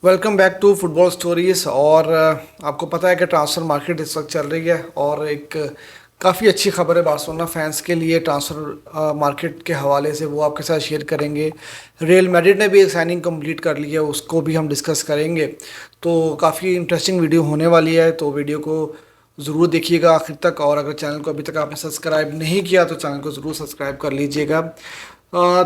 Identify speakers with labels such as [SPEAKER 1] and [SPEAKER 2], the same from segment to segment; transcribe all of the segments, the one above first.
[SPEAKER 1] Welcome back to football stories. और आपको पता है कि ट्रांसफ़र मार्केट इस वक्त चल रही है और एक काफ़ी अच्छी खबर है बार्सिलोना फैंस के लिए ट्रांसफ़र मार्केट के हवाले से, वो आपके साथ शेयर करेंगे। रियल मैड्रिड ने भी एक साइनिंग कंप्लीट कर ली है, उसको भी हम डिस्कस करेंगे। तो काफ़ी इंटरेस्टिंग वीडियो होने वाली है, तो वीडियो को ज़रूर देखिएगा आखिर तक। और अगर चैनल को अभी तक आपने सब्सक्राइब नहीं किया तो चैनल को ज़रूर सब्सक्राइब कर लीजिएगा।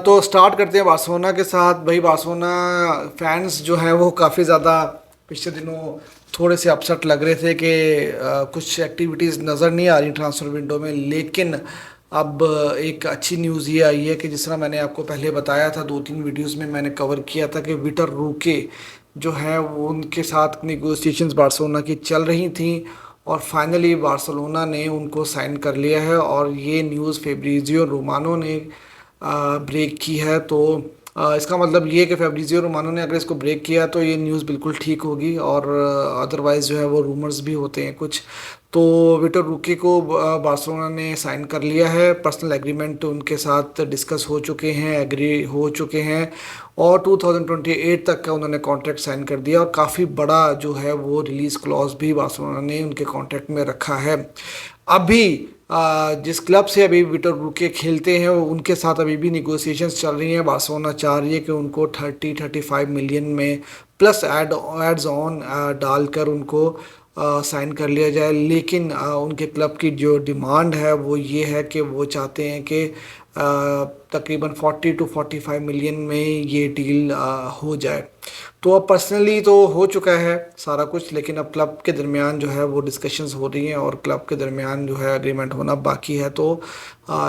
[SPEAKER 1] तो स्टार्ट करते हैं बार्सिलोना के साथ। भाई बार्सिलोना फैंस जो हैं वो काफ़ी ज़्यादा पिछले दिनों थोड़े से अपसेट लग रहे थे कि कुछ एक्टिविटीज़ नज़र नहीं आ रही ट्रांसफ़र विंडो में। लेकिन अब एक अच्छी न्यूज़ ये आई है कि जिस तरह मैंने आपको पहले बताया था, 2-3 वीडियोस में मैंने कवर किया था कि विटर रूके जो है वो उनके साथ निगोसिएशंस बार्सिलोना की चल रही थी और फाइनली बार्सिलोना ने उनको साइन कर लिया है। और ये न्यूज़ फेब्रिजियो रोमानो ने ब्रेक की है। तो इसका मतलब ये है कि फैब्रिजियो रोमानो ने अगर इसको ब्रेक किया तो ये न्यूज़ बिल्कुल ठीक होगी। और अदरवाइज़ जो है वो रूमर्स भी होते हैं कुछ। तो विक्टर रूके को बार्सिलोना ने साइन कर लिया है। पर्सनल एग्रीमेंट उनके साथ डिस्कस हो चुके हैं, एग्री हो चुके हैं और 2028 तक का उन्होंने कॉन्ट्रैक्ट साइन कर दिया। और काफ़ी बड़ा जो है वो रिलीज़ क्लॉज भी बार्सिलोना ने उनके कॉन्ट्रैक्ट में रखा है। अभी जिस क्लब से अभी विक्टर रूके खेलते हैं उनके साथ अभी भी निगोसिएशंस चल रही हैं। बार्सिलोना चाह रही है कि उनको 30-35 मिलियन में प्लस एड्स ऑन डालकर उनको साइन कर लिया जाए। लेकिन उनके क्लब की जो डिमांड है वो ये है कि वो चाहते हैं कि तकरीबन 40-45 मिलियन में ये डील हो जाए। तो अब पर्सनली तो हो चुका है सारा कुछ, लेकिन अब क्लब के दरमियान जो है वो डिस्कशंस हो रही हैं और क्लब के दरमियान जो है एग्रीमेंट होना बाकी है। तो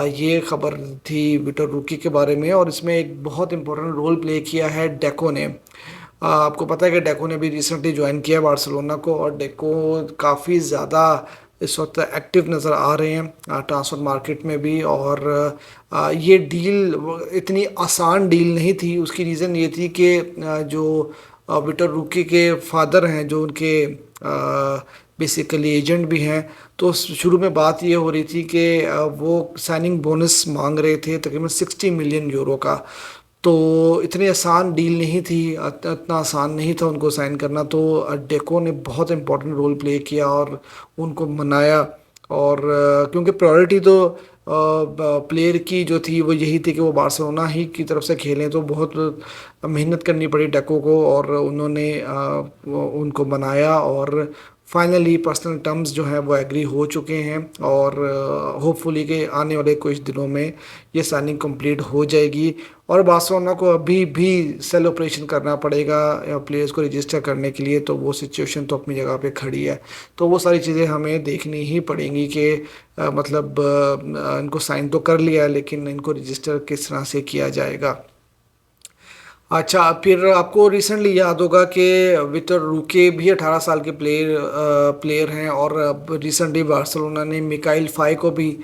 [SPEAKER 1] ये खबर थी विक्टर रूकी के बारे में। और इसमें एक बहुत इंपॉर्टेंट रोल प्ले किया है डेको ने। आपको पता है कि डेको ने भी रिसेंटली ज्वाइन किया है बार्सिलोना को और डेको काफ़ी ज़्यादा इस वक्त एक्टिव नज़र आ रहे हैं ट्रांसफ़र मार्केट में भी। और ये डील इतनी आसान डील नहीं थी। उसकी रीज़न ये थी कि जो विक्टर रूकी के फादर हैं, जो उनके बेसिकली एजेंट भी हैं, तो शुरू में बात ये हो रही थी कि वो साइनिंग बोनस मांग रहे थे तकरीबन 60 मिलियन यूरो का। तो इतनी आसान डील नहीं थी, इतना आसान नहीं था उनको साइन करना। तो डेको ने बहुत इम्पोर्टेंट रोल प्ले किया और उनको मनाया। और क्योंकि प्रायोरिटी तो प्लेयर की जो थी वो यही थी कि वो बार्सिलोना ही की तरफ से खेलें, तो बहुत मेहनत करनी पड़ी डेको को और उन्होंने उनको मनाया। और फाइनली पर्सनल टर्म्स जो हैं वो एग्री हो चुके हैं और होपफुली के आने वाले कुछ दिनों में ये साइनिंग कंप्लीट हो जाएगी। और बार्सिलोना को अभी भी सेल ऑपरेशन करना पड़ेगा प्लेयर्स को रजिस्टर करने के लिए, तो वो सिचुएशन तो अपनी जगह पे खड़ी है। तो वो सारी चीज़ें हमें देखनी ही पड़ेंगी कि मतलब इनको साइन तो कर लिया है लेकिन इनको रजिस्टर किस तरह से किया जाएगा। अच्छा, फिर आपको रिसेंटली याद होगा कि विक्टर रूके भी 18 साल के प्लेयर हैं और रिसेंटली बार्सिलोना ने मिकाइल फाई को भी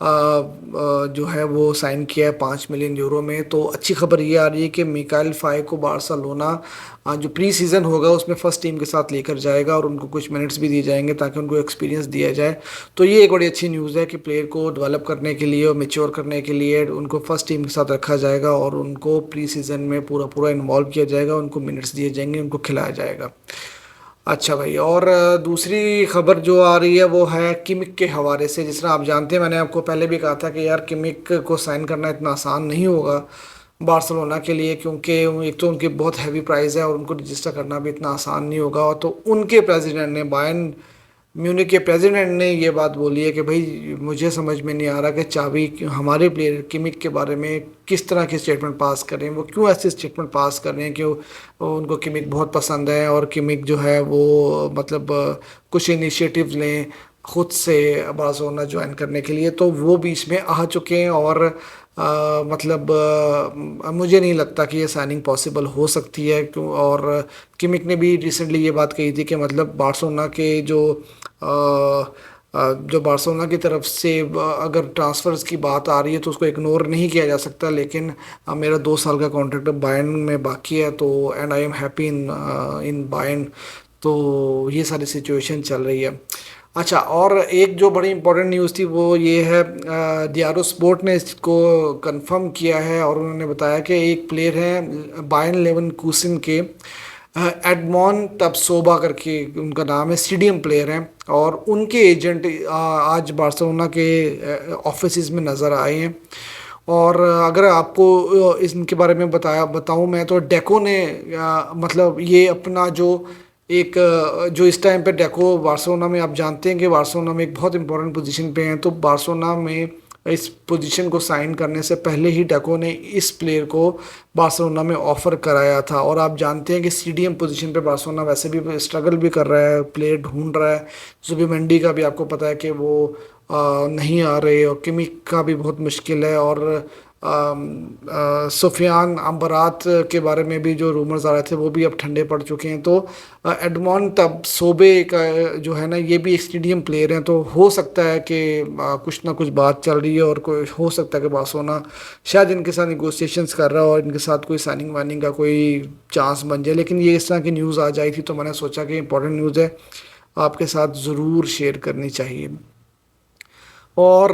[SPEAKER 1] जो है वो साइन किया है 5 मिलियन यूरो में। तो अच्छी खबर ये आ रही है कि मिकाइल फाई को बार्सिलोना जो प्री सीज़न होगा उसमें फ़र्स्ट टीम के साथ लेकर जाएगा और उनको कुछ मिनट्स भी दिए जाएंगे ताकि उनको एक्सपीरियंस दिया जाए। तो ये एक बड़ी अच्छी न्यूज़ है कि प्लेयर को डेवलप करने के लिए और मेच्योर करने के लिए उनको फर्स्ट टीम के साथ रखा जाएगा और उनको प्री सीज़न में पूरा पूरा इन्वॉल्व किया जाएगा, उनको मिनट्स दिए जाएंगे, उनको खिलाया जाएगा। अच्छा भाई, और दूसरी खबर जो आ रही है वो है किमिक के हवाले से। जिस तरह आप जानते हैं, मैंने आपको पहले भी कहा था कि यार किमिक को साइन करना इतना आसान नहीं होगा बार्सिलोना के लिए, क्योंकि एक तो उनकी बहुत हैवी प्राइस है और उनको रजिस्टर करना भी इतना आसान नहीं होगा। और तो उनके प्रेसिडेंट ने, बायर्न म्यूनिख के प्रेसिडेंट ने ये बात बोली है कि भाई मुझे समझ में नहीं आ रहा कि चाबी हमारे प्लेयर किमिक के बारे में किस तरह की स्टेटमेंट पास कर रहे हैं, वो क्यों ऐसे स्टेटमेंट पास कर रहे हैं कि उनको किमिक बहुत पसंद है और किमिक जो है वो मतलब कुछ इनिशिएटिव लें खुद से बार्सिलोना ज्वाइन करने के लिए। तो वो बीच में आ चुके हैं और मतलब मुझे नहीं लगता कि ये साइनिंग पॉसिबल हो सकती है। क्यों? और किमिक ने भी रिसेंटली ये बात कही थी कि मतलब बार्सिलोना के जो बार्सिलोना की तरफ से अगर ट्रांसफ़र्स की बात आ रही है तो उसको इग्नोर नहीं किया जा सकता। लेकिन मेरा 2 साल का कॉन्ट्रैक्ट बायर्न में बाकी है, तो and I am happy in in Bayern. तो ये सारी सिचुएशन चल रही है। अच्छा, और एक जो बड़ी इंपॉर्टेंट न्यूज़ थी वो ये है, डियारो स्पोर्ट ने इसको कंफर्म किया है और उन्होंने बताया कि एक प्लेयर है बायर्न लेवरकुसेन के एडमॉन तबसोबा करके उनका नाम है, सीडीएम प्लेयर हैं, और उनके एजेंट आज बार्सिलोना के ऑफिस में नज़र आए हैं। और अगर आपको इनके बारे में बताऊं मैं, तो डेको ने मतलब ये अपना जो एक जो इस टाइम पे डेको बार्सिलोना में, आप जानते हैं कि बार्सिलोना में एक बहुत इंपॉर्टेंट पोजीशन पे हैं, तो बार्सिलोना में इस पोजीशन को साइन करने से पहले ही डेको ने इस प्लेयर को बार्सिलोना में ऑफर कराया था। और आप जानते हैं कि सीडीएम पोजीशन पे बार्सिलोना वैसे भी स्ट्रगल भी कर रहा है, प्लेयर ढूंढ रहा है। जुबिमेंडी का भी आपको पता है कि वो नहीं आ रहे, और किमिक का भी बहुत मुश्किल है, और सुफियान अम्बरात के बारे में भी जो रूमर्स आ रहे थे वो भी अब ठंडे पड़ चुके हैं। तो एडमॉन तब सोबे का जो है ना, ये भी एक स्टेडियम प्लेयर हैं, तो हो सकता है कि कुछ ना कुछ बात चल रही है, और कोई हो सकता है कि बार्सिलोना शायद इनके साथ निगोशिएशंस कर रहा है और इनके साथ कोई साइनिंग वाइनिंग का कोई चांस बन जाए। लेकिन ये इस तरह की न्यूज़ आ जाई थी, तो मैंने सोचा कि इंपॉर्टेंट न्यूज़ है, आपके साथ ज़रूर शेयर करनी चाहिए। और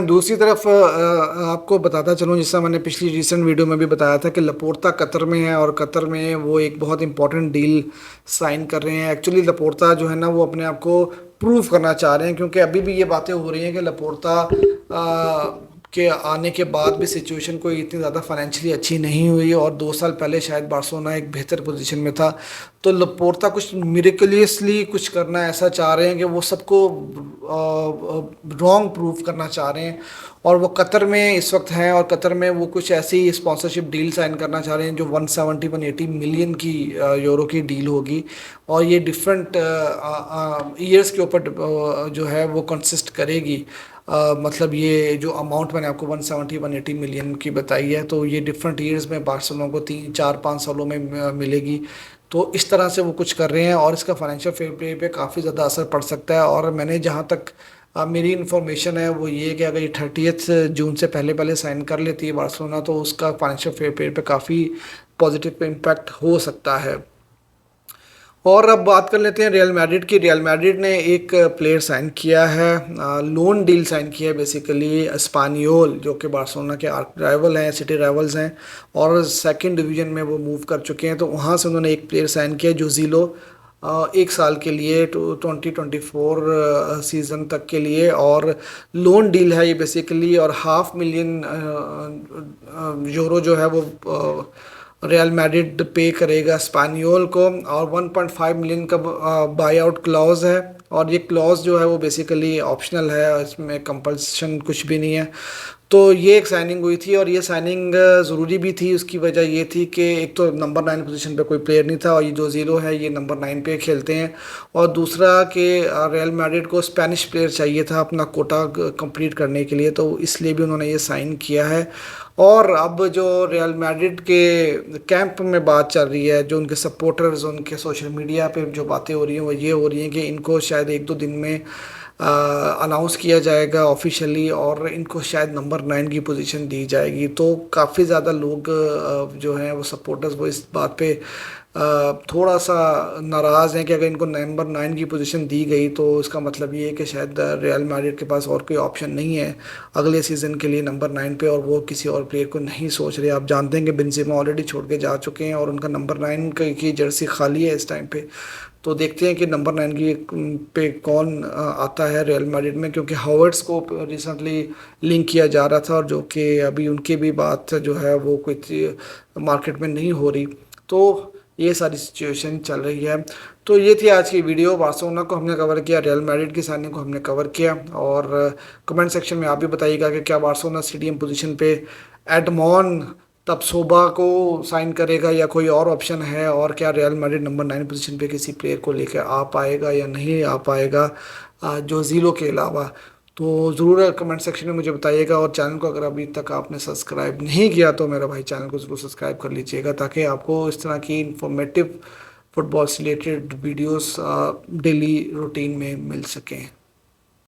[SPEAKER 1] दूसरी तरफ आपको बताता चलूँ, जैसा मैंने पिछली रिसेंट वीडियो में भी बताया था कि लपोर्ता कतर में है, और कतर में वो एक बहुत इंपॉर्टेंट डील साइन कर रहे हैं। एक्चुअली लपोर्ता जो है ना, वो अपने आप को प्रूव करना चाह रहे हैं, क्योंकि अभी भी ये बातें हो रही हैं कि लपोर्ता के आने के बाद भी सिचुएशन कोई इतनी ज़्यादा फाइनेंशियली अच्छी नहीं हुई, और 2 साल पहले शायद बार्सिलोना एक बेहतर पोजीशन में था। तो लपोर्ता कुछ मिरेकलियसली कुछ करना ऐसा चाह रहे हैं कि वो सबको रॉन्ग प्रूफ करना चाह रहे हैं, और वो कतर में इस वक्त हैं, और कतर में वो कुछ ऐसी स्पॉन्सरशिप डील साइन करना चाह रहे हैं जो 170-180 मिलियन की यूरो की डील होगी। और ये डिफरेंट ईयर्स के ऊपर जो है वो कंसिस्ट करेगी। मतलब ये जो अमाउंट मैंने आपको 170-180 मिलियन की बताई है, तो ये डिफरेंट ईयर्स में बार्सिलोना को 3-4-5 सालों में मिलेगी। तो इस तरह से वो कुछ कर रहे हैं, और इसका फाइनेंशियल फेयर प्ले पे काफ़ी ज़्यादा असर पड़ सकता है। और मैंने जहाँ तक मेरी इन्फॉर्मेशन है वो ये कि अगर ये 30 जून से पहले पहले साइन कर लेती है बार्सिलोना, तो उसका फाइनेंशियल फेयर प्ले पे काफ़ी पॉजिटिव इम्पैक्ट हो सकता है। और अब बात कर लेते हैं रियल मैड्रिड की। रियल मैड्रिड ने एक प्लेयर साइन किया है, लोन डील साइन किया है बेसिकली, स्पानियोल, जो कि बार्सिलोना के आर्क राइवल हैं, सिटी राइवल्स हैं, और सेकंड डिवीजन में वो मूव कर चुके हैं। तो वहाँ से उन्होंने एक प्लेयर साइन किया, जोजिलो, 1 साल के लिए, 2024 सीज़न तक के लिए, और लोन डील है ये बेसिकली। और $500,000 यूरो जो है वो रियल मैड्रिड पे करेगा स्पानियोल को, और 1.5 मिलियन का बाई आउट क्लॉज है। और ये क्लॉज जो है वो बेसिकली ऑप्शनल है, इसमें कंपल्सन कुछ भी नहीं है। तो ये एक साइनिंग हुई थी, और ये साइनिंग ज़रूरी भी थी। उसकी वजह ये थी कि एक तो नंबर 9 पोजीशन पे कोई प्लेयर नहीं था, और ये जो ज़ीरो है ये नंबर 9 पे खेलते हैं। और दूसरा कि रियल मैड्रिड को स्पेनिश प्लेयर चाहिए था अपना कोटा कंप्लीट करने के लिए, तो इसलिए भी उन्होंने ये साइन किया है। और अब जो रियल मैड्रिड के कैंप में बात चल रही है, जो उनके सपोर्टर्स, उनके सोशल मीडिया पे जो बातें हो रही हैं वो ये हो रही हैं कि इनको शायद 1-2 दिन में अनाउंस किया जाएगा ऑफिशियली, और इनको शायद नंबर 9 की पोजीशन दी जाएगी। तो काफ़ी ज़्यादा लोग जो हैं वो सपोर्टर्स, वो इस बात पे थोड़ा सा नाराज़ हैं कि अगर इनको नंबर 9 की पोजीशन दी गई तो इसका मतलब ये है कि शायद रियल मैड्रिड के पास और कोई ऑप्शन नहीं है अगले सीज़न के लिए नंबर 9 पे, और वो किसी और प्लेयर को नहीं सोच रहे। आप जानते हैं कि बेंजेमा ऑलरेडी छोड़ के जा चुके हैं, और उनका नंबर 9 की जर्सी खाली है इस टाइम पे। तो देखते हैं कि नंबर 9 की पे कौन आता है रियल मैड्रिड में, क्योंकि हावर्ड्स को रिसेंटली लिंक किया जा रहा था, और जो कि अभी उनकी भी बात जो है वो कोई मार्केट में नहीं हो रही। तो ये सारी सिचुएशन चल रही है। तो ये थी आज की वीडियो। बार्सिलोना को हमने कवर किया, रियल मैड्रिड की साइनिंग को हमने कवर किया, और कमेंट सेक्शन में आप भी बताइएगा कि क्या बार्सिलोना सीडीएम पोजीशन पे एडमॉन तबसोबा को साइन करेगा या कोई और ऑप्शन है, और क्या रियल मैड्रिड नंबर 9 पोजीशन पे किसी प्लेयर को लेकर आ पाएगा या नहीं आ पाएगा जो ज़ीरो के अलावा। तो ज़रूर कमेंट सेक्शन में मुझे बताइएगा, और चैनल को अगर अभी तक आपने सब्सक्राइब नहीं किया तो मेरा भाई चैनल को ज़रूर सब्सक्राइब कर लीजिएगा, ताकि आपको इस तरह की इंफॉर्मेटिव फुटबॉल से रिलेटेड वीडियोस डेली रूटीन में मिल सकें।